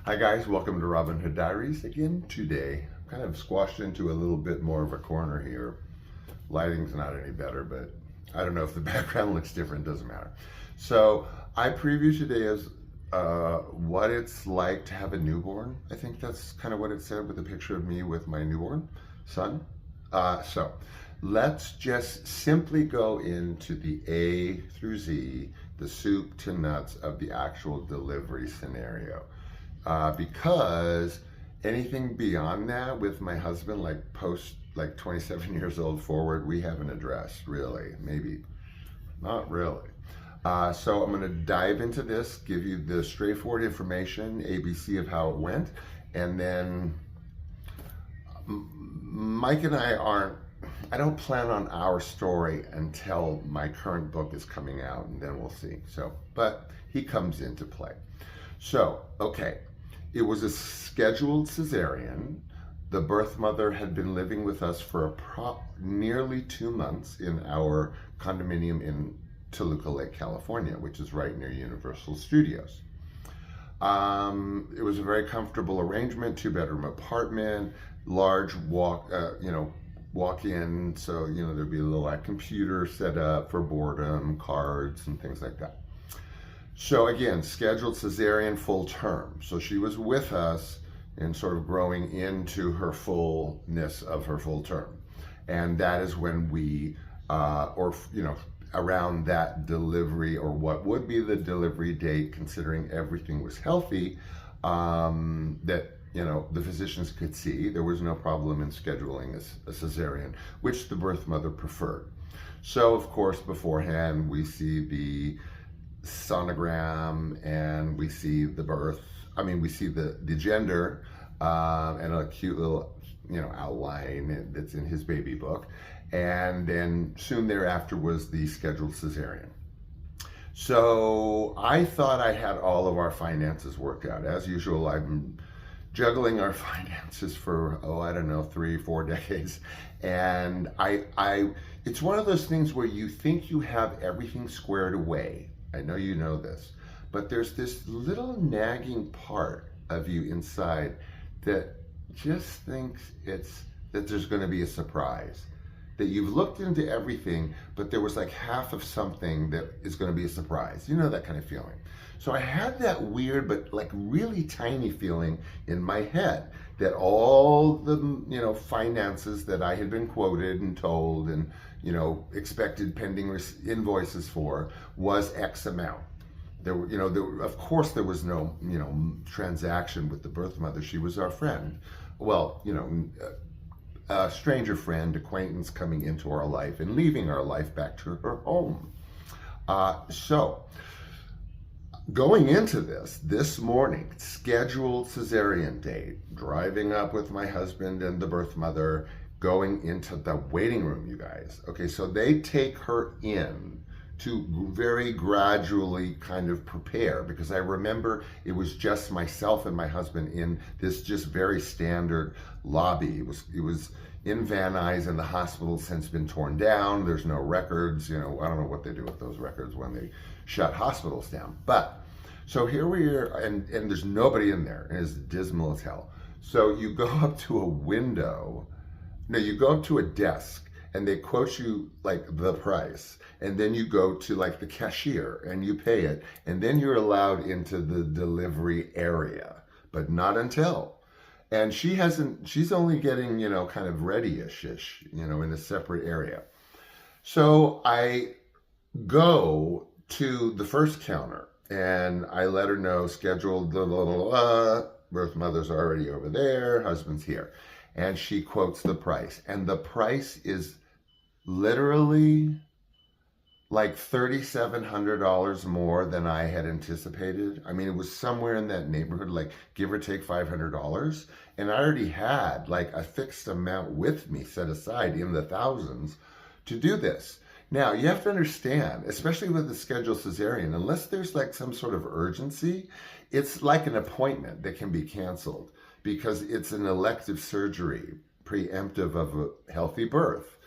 Hi guys, welcome to Robin Hood Diaries again today. I'm kind of squashed into a little bit more of a corner here. Lighting's not any better, but I don't know if the background looks different, doesn't matter. So I preview today as what it's like to have a newborn. I think that's kind of what it said with a picture of me with my newborn son. So let's just simply go into the A through Z, the soup to nuts of the actual delivery scenario. Because anything beyond that with my husband, like post like 27 years old forward, we haven't addressed really, maybe not really. So I'm going to dive into this, give you the straightforward information, ABC of how it went, and then Mike and I don't plan on our story until my current book is coming out, and then we'll see. So, but he comes into play. So, okay, it was a scheduled cesarean. The birth mother had been living with us for nearly 2 months in our condominium in Toluca Lake, California, which is right near Universal Studios. It was a very comfortable arrangement, 2-bedroom apartment, large walk-in, so there'd be a little computer set up for boredom, cards and things like that. So again, scheduled cesarean, full term. So she was with us and sort of growing into her fullness of her full term. And that is when we, around that delivery, or what would be the delivery date, considering everything was healthy, that the physicians could see, there was no problem in scheduling a cesarean, which the birth mother preferred. So of course, beforehand, we see the sonogram and we see the birth. We see the gender and a cute little outline that's in his baby book, and then soon thereafter was the scheduled cesarean. So I thought I had all of our finances worked out. As usual, I've been juggling our finances for 3-4 decades, and it's one of those things where you think you have everything squared away. I know you know this, but there's this little nagging part of you inside that just thinks that there's going to be a surprise, that you've looked into everything, but there was like half of something that is going to be a surprise. That kind of feeling. So I had that weird but like really tiny feeling in my head that all the finances that I had been quoted and told and expected pending invoices for was X amount. Of course there was no transaction with the birth mother. She was our friend. Well, a stranger friend, acquaintance coming into our life and leaving our life back to her home. So going into this morning, scheduled cesarean date, driving up with my husband and the birth mother, going into the waiting room, you guys. Okay, so they take her in to very gradually kind of prepare, because I remember it was just myself and my husband in this just very standard lobby. It was in Van Nuys, and the hospital's since been torn down. There's no records. I don't know what they do with those records when they shut hospitals down. But so here we are, and there's nobody in there, and it's dismal as hell. So you go up to a window. No, you go up to a desk and they quote you like the price, and then you go to like the cashier and you pay it, and then you're allowed into the delivery area, but not until. And she's only getting, kind of ready-ish, in a separate area. So I go to the first counter and I let her know scheduled, birth mother's already over there, husband's here. And she quotes the price. And the price is literally like $3,700 more than I had anticipated. It was somewhere in that neighborhood, like give or take $500. And I already had like a fixed amount with me set aside in the thousands to do this. Now, you have to understand, especially with the scheduled cesarean, unless there's like some sort of urgency, it's like an appointment that can be canceled, because it's an elective surgery preemptive of a healthy birth.